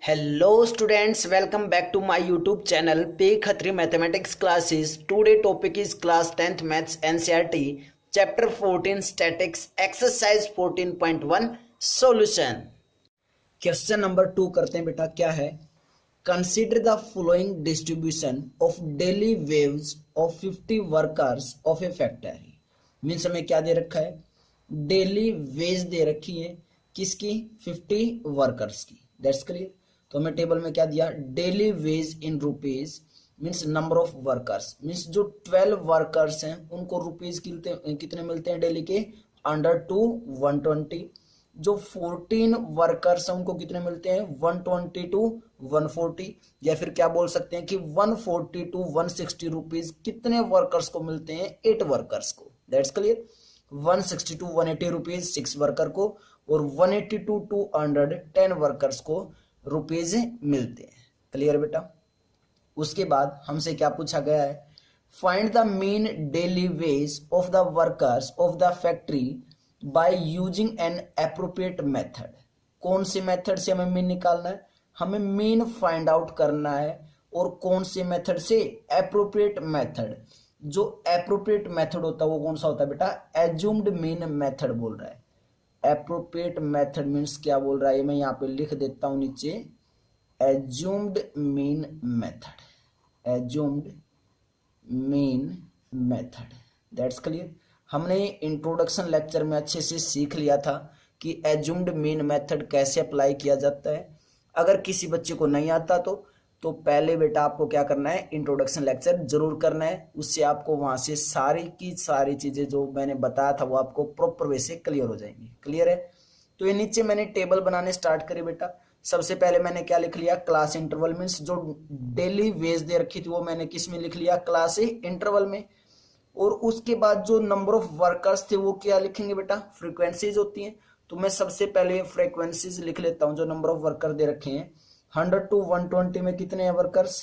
Hello students, welcome back to my YouTube channel P Khatri Mathematics Classes. Today topic is class 10th Maths NCERT Chapter 14 Statics Exercise 14.1 Solution. Question number 2 करते हैं बेटा. क्या है? Consider the following distribution of daily waves of 50 workers of A factory. Means हमें क्या दे रखा है? Daily veg दे रखी है. किसकी? 50 वर्कर्स की. That's clear. तो हमें टेबल में क्या दिया? Daily ways in rupees means number of workers. Means जो 12 वर्कर्स हैं उनको रुपीज कितने मिलते हैं डेली के? Under to 120. जो 14 वर्कर्स हैं उनको कितने मिलते हैं? 120 टू 140. या फिर क्या बोल सकते हैं कि 140 टू 160 रुपीज कितने वर्कर्स को मिलते हैं? 8 वर्कर्स को. That's clear. 160 to 180 rupees 6 worker को और 180 टू 200 10 वर्कर्स को रुपीज मिलते हैं. क्लियर बेटा. उसके बाद हमसे क्या पूछा गया है? Find the mean daily ways of the workers of the factory by using N appropriate method. कौन से मेथड से हमें मीन निकालना है? हमें मीन फाइंड आउट करना है. और कौन से मेथड से? Appropriate method. जो एप्रोप्रिएट मेथड होता है वो कौन सा होता है बेटा? एज्यूम्ड मीन मेथड बोल रहा है. एप्रोप्रिएट मेथड मीन्स क्या बोल रहा है? मैं यहाँ पे लिख देता हूं नीचे. Assumed mean method. Assumed mean method. That's clear. हमने इंट्रोडक्शन लेक्चर में अच्छे से सीख लिया था कि एज्यूम्ड मीन मेथड कैसे अप्लाई किया जाता है. अगर किसी बच्चे को नहीं आता तो पहले बेटा आपको क्या करना है? इंट्रोडक्शन लेक्चर जरूर करना है. उससे आपको वहां से सारी की सारी चीजें जो मैंने बताया था वो आपको प्रॉपर वे से क्लियर हो जाएंगी. क्लियर है. तो ये नीचे मैंने टेबल बनाने स्टार्ट करी बेटा. सबसे पहले मैंने क्या लिख लिया? Class interval. मीन्स जो डेली वेज दे रखी थी वो मैंने किस में लिख लिया? क्लास इंटरवल में. और उसके बाद जो नंबर ऑफ वर्कर्स थे वो क्या लिखेंगे बेटा? फ्रीक्वेंसीज होती हैं. तो मैं सबसे पहले फ्रीक्वेंसीज लिख लेता हूं. जो नंबर ऑफ वर्कर दे रखे हैं 100 टू 120 में कितने हैं वर्कर्स?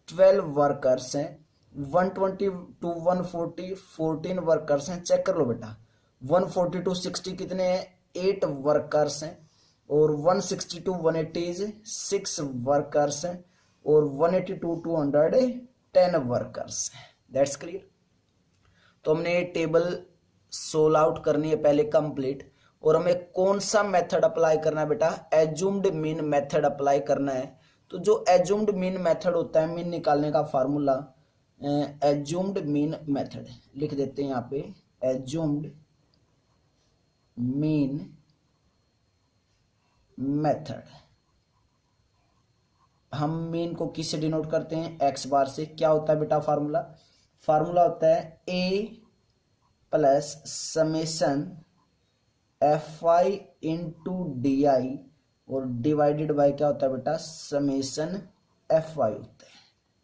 12 वर्कर्स हैं. 120 टू 140 14 वर्कर्स हैं. चेक कर लो बेटा. 140 टू 60 कितने हैं? 8 वर्कर्स हैं. और 160 टू 180 6 वर्कर्स हैं. और 180 टू 200 10 वर्कर्स हैं. That's clear. तो हमने ये टेबल सोल आउट करनी है पहले कंप्लीट. और हमें कौन सा मेथड अप्लाई करना है बेटा? एज्यूम्ड मीन मेथड अप्लाई करना है. तो जो एज्यूम्ड मीन मेथड होता है, मीन निकालने का फार्मूला एज्यूम्ड मीन मेथड लिख देते हैं यहाँ पे. Assumed mean method. हम मीन को किससे डिनोट करते हैं? एक्स बार से. क्या होता है बेटा फार्मूला? फार्मूला होता है A plus summation F I into D I और डिवाइडेड बाय क्या होता है बेटा? समेशन एफ आई होता है.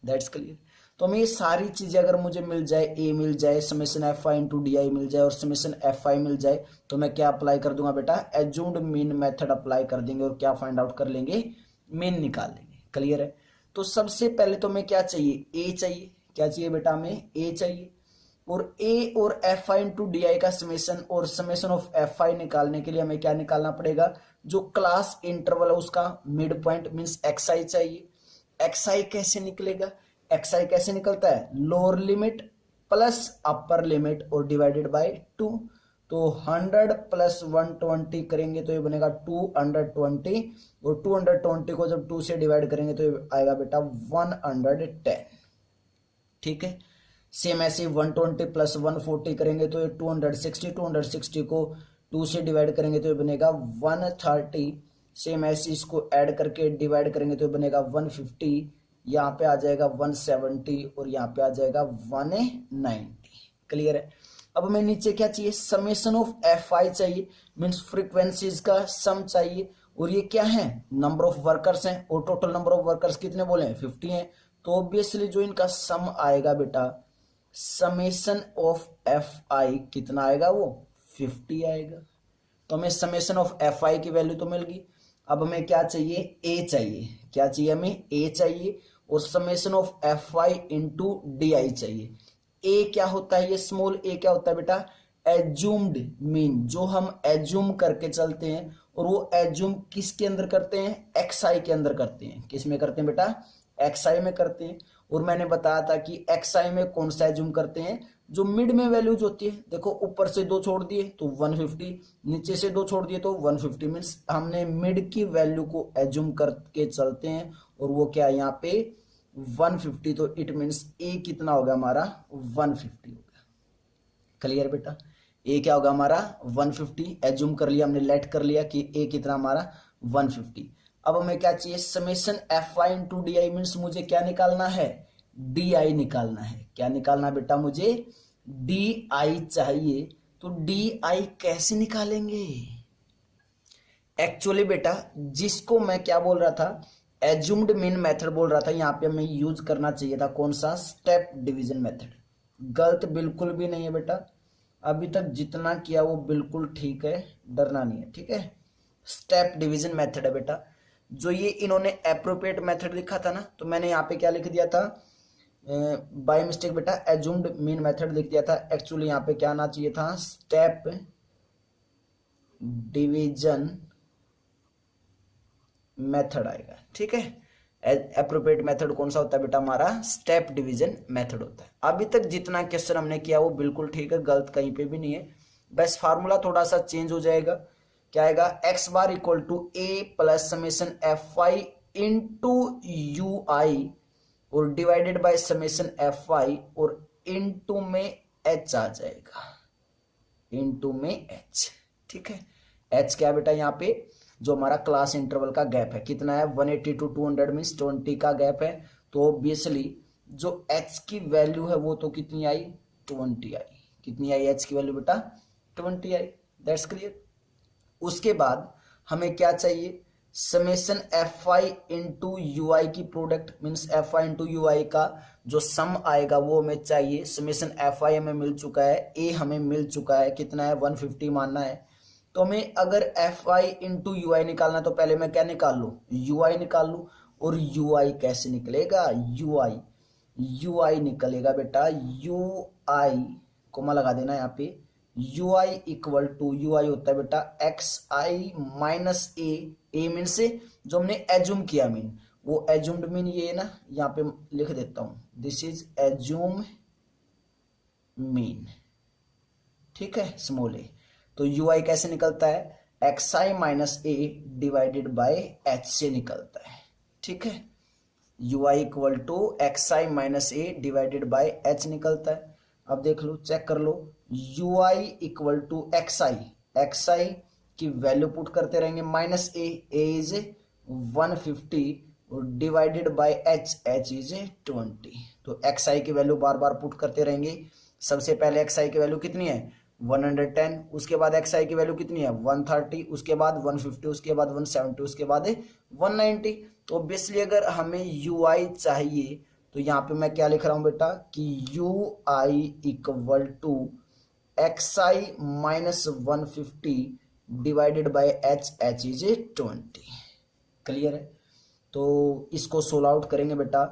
That's clear. तो हमें ये सारी चीजें अगर मुझे मिल जाए, ए मिल जाए, summation F I into D I मिल जाए और समेशन एफ आई मिल जाए, तो मैं क्या अप्लाई कर दूंगा बेटा? एज्यूम्ड मीन मेथड अप्लाई कर देंगे और क्या फाइंड आउट कर लेंगे? मीन निकाल लेंगे. क्लियर है. तो सबसे पहले तो हमें क्या चाहिए? ए चाहिए. क्या चाहिए बेटा? हमें ए चाहिए. और ए और एफ आई इंटू डी आई का समेशन और समेशन ऑफ एफ आई निकालने के लिए हमें क्या निकालना पड़ेगा? जो क्लास इंटरवल है उसका मिड पॉइंट मीन्स एक्स आई चाहिए. एक्स आई कैसे निकलेगा? एक्स आई कैसे निकलता है? Lower limit plus upper limit और डिवाइडेड बाय 2. तो 100 प्लस 120 करेंगे तो ये बनेगा 220. और 220 को जब 2 से डिवाइड करेंगे तो ये आएगा बेटा 110. ठीक है. सेम ऐसे 120 प्लस 140 करेंगे तो ये 260. 260 को 2 से डिवाइड करेंगे तो ये बनेगा 130. सेम ऐसे इसको ऐड करके डिवाइड करेंगे तो ये बनेगा 150. यहाँ पे आ जाएगा 170 और यहाँ पे आ जाएगा 190. क्लियर है. अब हमें नीचे क्या चाहिए? समेशन ऑफ एफ आई चाहिए. मीन्स फ्रीक्वेंसीज का सम चाहिए. और ये क्या है? नंबर ऑफ वर्कर्स हैं. और टोटल नंबर ऑफ वर्कर्स कितने बोले? 50 हैं. तो ऑब्वियसली जो इनका सम आएगा बेटा, समेशन ऑफ एफ आई कितना आएगा? वो 50 आएगा. तो हमें समेशन ऑफ एफ आई की वैल्यू तो मिल गई. अब हमें क्या चाहिए? ए चाहिए. क्या चाहिए हमें? ए चाहिए. और summation of F I into D आई चाहिए. ए क्या होता है? ये स्मॉल ए क्या होता है बेटा? Assumed mean. जो हम एज्यूम करके चलते हैं और वो एज्यूम किसके अंदर करते हैं, एक्स आई के अंदर करते हैं। किस में करते हैं बेटा, एक्स आई में करते हैं। और मैंने बताया था कि एक्स आई में कौन सा एज्यूम करते हैं, जो मिड में वैल्यूज होती है। देखो ऊपर से 2 छोड़ दिए तो 150, नीचे से 2 छोड़ दिए तो 150, मीन्स हमने मिड की वैल्यू को एज्यूम करके चलते हैं। और वो क्या है यहाँ पे 150, तो इट मीन्स ए कितना होगा हमारा 150 होगा। क्लियर बेटा, ए क्या होगा हमारा 150, एज्यूम कर लिया हमने, लेट कर लिया कि ए कितना हमारा 150। अब हमें क्या चाहिए, summation F I into D I, means मुझे क्या निकालना है, डी आई निकालना है। क्या निकालना बेटा, मुझे डी आई चाहिए। तो डी आई कैसे निकालेंगे, एक्चुअली बेटा जिसको मैं क्या बोल रहा था, एज्यूम्ड मीन मेथड बोल रहा था, यहाँ पे हमें यूज करना चाहिए था कौन सा, स्टेप डिवीजन मेथड। गलत बिल्कुल भी नहीं है बेटा, अभी तक जितना किया वो बिल्कुल ठीक है, डरना नहीं है, ठीक है। स्टेप डिवीजन मेथड है बेटा। जो ये इन्होंने एप्रोप्रिएट मेथड लिखा था ना, तो मैंने यहाँ पे क्या लिख दिया था, बाय मिस्टेक बेटा एज्यूम्ड मीन मेथड लिख दिया था। एक्चुअली यहाँ पे क्या आना चाहिए था, स्टेप डिवीजन मेथड आएगा, ठीक है। एप्रोप्रिएट मेथड कौन सा होता है बेटा, हमारा स्टेप डिवीजन मेथड होता है। अभी तक जितना क्वेश्चन हमने किया वो बिल्कुल ठीक है, गलत कहीं पे भी नहीं है, बस फार्मूला थोड़ा सा चेंज हो जाएगा। क्या आएगा, X bar equal to A plus summation F I into U I और divided by summation F I और इनटू में एच आ जाएगा, इनटू में एच, ठीक है। एच क्या बेटा, यहाँ पे जो हमारा क्लास इंटरवल का गैप है कितना है, 180 टू 200 मीन्स 20 का गैप है। तो ऑब्वियसली जो एच की वैल्यू है वो तो कितनी आई, 20 आई। कितनी आई एच की वैल्यू बेटा, 20 आई। That's clear. उसके बाद हमें क्या चाहिए, summation F I into U I की product, means F I into U I का जो सम आएगा वो हमें चाहिए। समेशन एफ आई हमें मिल चुका है, ए हमें मिल चुका है, कितना है 150 मानना है। तो हमें अगर एफ आई इंटू यू आई निकालना तो पहले मैं क्या निकाल लूँ, यू आई निकाल लूँ। और यू आई कैसे निकलेगा, यू आई निकलेगा बेटा, यू आई कोमा लगा देना यहाँ पे, U I equal to, U I होता है बेटा X I minus A mean से जो हमने एज्यूम किया मीन, वो एज्यूम्ड मीन ये ना, यहाँ पे लिख देता हूं, दिस इज एज्यूम मीन, ठीक है, स्मॉल ए। तो यू आई कैसे निकलता है, X I minus A divided by H से निकलता है, ठीक है। U I equal to X I minus A divided by H निकलता है। अब देख लो, चेक कर लो, U I equal to X I की वैल्यू पुट करते रहेंगे, माइनस ए इज 150 और डिवाइडेड बाय एच इज 20। तो एक्स आई की वैल्यू बार बार पुट करते रहेंगे। सबसे पहले एक्स आई की वैल्यू कितनी है 110, उसके बाद एक्स आई की वैल्यू कितनी है 130, उसके बाद 150, उसके बाद 170, उसके बाद 190। तो ऑब्वियसली अगर हमें यू आई चाहिए तो यहाँ पे मैं क्या लिख रहा हूँ बेटा कि U I equal to X I minus 150 divided by H is 20। Clear है। तो इसको सोल्व आउट करेंगे बेटा,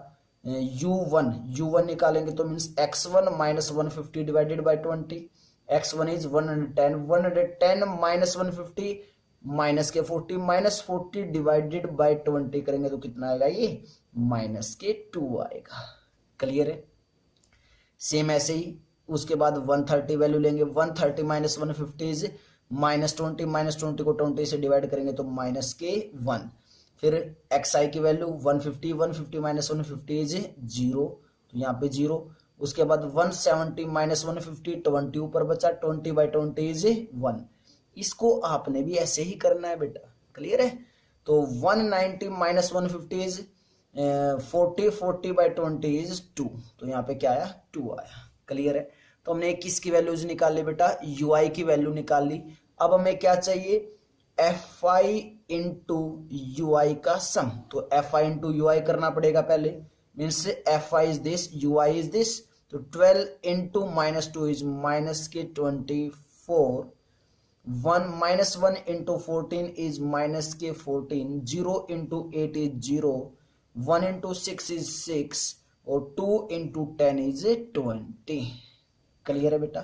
u1 निकालेंगे तो means x1 minus 150 divided bye 20, x1 is 110 minus 150 minus के 40, माइनस 40 डिवाइडेड बाय 20 करेंगे तो कितना आएगा, ये माइनस के 2 आएगा। क्लियर है। सेम ऐसे ही उसके बाद 130 वैल्यू लेंगे, 130 माइनस 150 इज माइनस 20, माइनस 20 को 20 से डिवाइड करेंगे तो माइनस के 1। फिर एक्स आई की वैल्यू 150 माइनस 150 इज 0, तो यहाँ पे 0। उसके बाद 170 माइनस 150, 20 ऊपर बचा, 20 बाई 20 इज 1। इसको आपने भी ऐसे ही करना है बेटा। क्लियर है। तो 190 माइनस 150 इज 40 बाई 20 इज 2, तो यहाँ पे क्या आया 2 आया। क्लियर है। तो हमने किसकी वैल्यूज निकाल ली बेटा, यू आई की वैल्यू निकाल ली। अब हमें क्या चाहिए, F I into U I का सम। तो एफ आई इंटू यू आई करना पड़ेगा पहले, means F I is this, you I is this. तो 12 इंटू माइनस 2 इज माइनस के 24, 1 माइनस 1 इंटू 14 इज माइनस के 14, 0 इंटू 8 इज 0, 1 इंटू 6 इज 6 और 2 इंटू 10 इज 20। क्लियर है बेटा।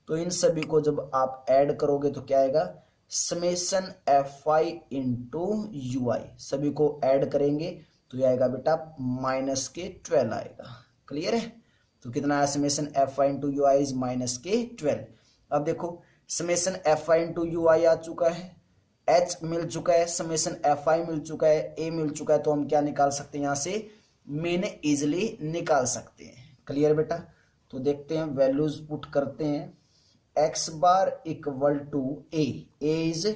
तो इन सभी को जब आप ऐड करोगे तो क्या आएगा, summation F I into U I, सभी को ऐड करेंगे तो ये आएगा बेटा -12 आएगा। क्लियर है? तो कितना आया summation F I into U I is -12। अब देखो summation F I into U I आ चुका है, एच मिल चुका है, समेसन एफ आई मिल चुका है, ए मिल चुका है, तो हम क्या निकाल सकते हैं यहाँ से, मीन इजिली निकाल सकते हैं। क्लियर बेटा? तो देखते हैं, वैल्यूज पुट करते हैं। X bar equal to A is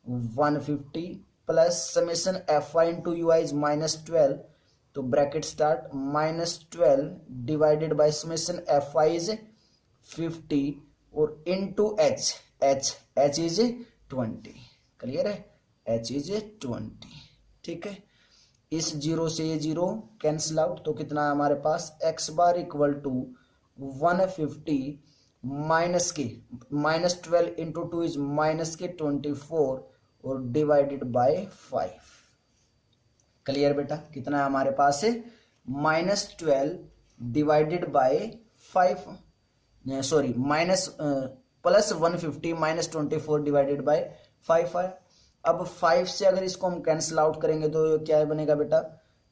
150 plus summation F I into U I is -12, तो bracket start -12 divided by summation F I is 50 और into H, H is 20। Clear है? H is 20। ठीक है, इस zero से ये जीरो कैंसिल आउट, तो कितना है हमारे पास, X bar equal to 150 minus के -12 इंटू 2 इज -24 और डिवाइडेड बाय 5। क्लियर बेटा? कितना है हमारे पास है, -12 divided bye 5, sorry plus 150 -24 divided by 5 है। अब 5 से अगर इसको हम कैंसिल आउट करेंगे तो क्या बनेगा बेटा,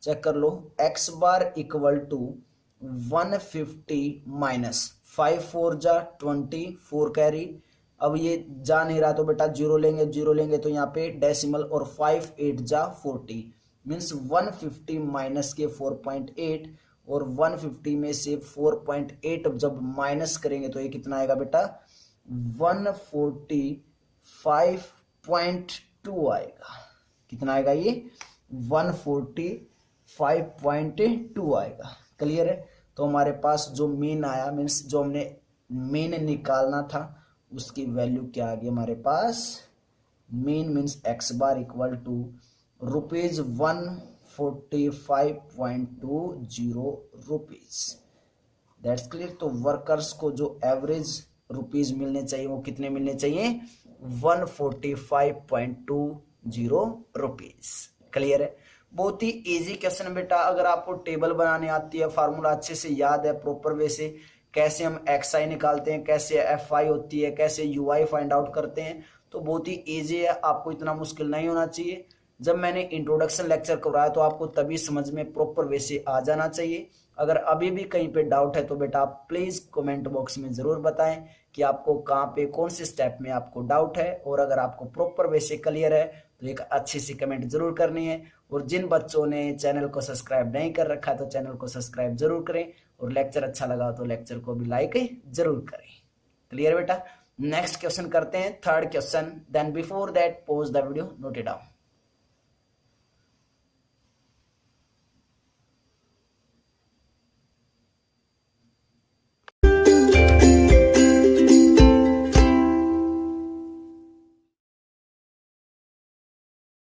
चेक कर लो। X bar equal to 150 minus 5 4 जा 20, 4 कैरी, अब ये जा नहीं रहा तो बेटा जीरो लेंगे तो यहाँ पे डेसिमल, और 5 8 जा 40 मीन्स 150 माइनस के 4.8 और 150 में से 4.8 जब माइनस करेंगे तो ये कितना आएगा बेटा, 145.2 आएगा। कितना आएगा ये, 145.2 आएगा। क्लियर है? तो हमारे पास जो मीन आया, मीन्स जो हमने मीन निकालना था उसकी वैल्यू क्या आ गई हमारे पास, mean means X bar equal to ₹145.20 that's clear. तो वर्कर्स को जो एवरेज रुपीज मिलने चाहिए वो कितने मिलने चाहिए, 145.20 क्लियर है? बहुत ही इजी क्वेश्चन है बेटा। अगर आपको टेबल बनाने आती है, फार्मूला अच्छे से याद है, प्रॉपर वे से कैसे हम एक्स आई निकालते हैं, कैसे एफ आई होती है, कैसे यू आई फाइंड आउट करते हैं, तो बहुत ही इजी है, आपको इतना मुश्किल नहीं होना चाहिए। जब मैंने इंट्रोडक्शन लेक्चर करवाया तो आपको तभी समझ में प्रॉपर वे से आ जाना चाहिए। अगर अभी भी कहीं पे डाउट है तो बेटा आप प्लीज कमेंट बॉक्स में जरूर बताएं कि आपको कहाँ पे कौन से स्टेप में आपको डाउट है, और अगर आपको प्रॉपर वे से क्लियर है तो एक अच्छी सी कमेंट जरूर करनी है। और जिन बच्चों ने चैनल को सब्सक्राइब नहीं कर रखा तो चैनल को सब्सक्राइब जरूर करें, और लेक्चर अच्छा लगा तो लेक्चर को भी लाइक जरूर करें। क्लियर बेटा? नेक्स्ट क्वेश्चन करते हैं, third question. Then before that pause the video, note it down.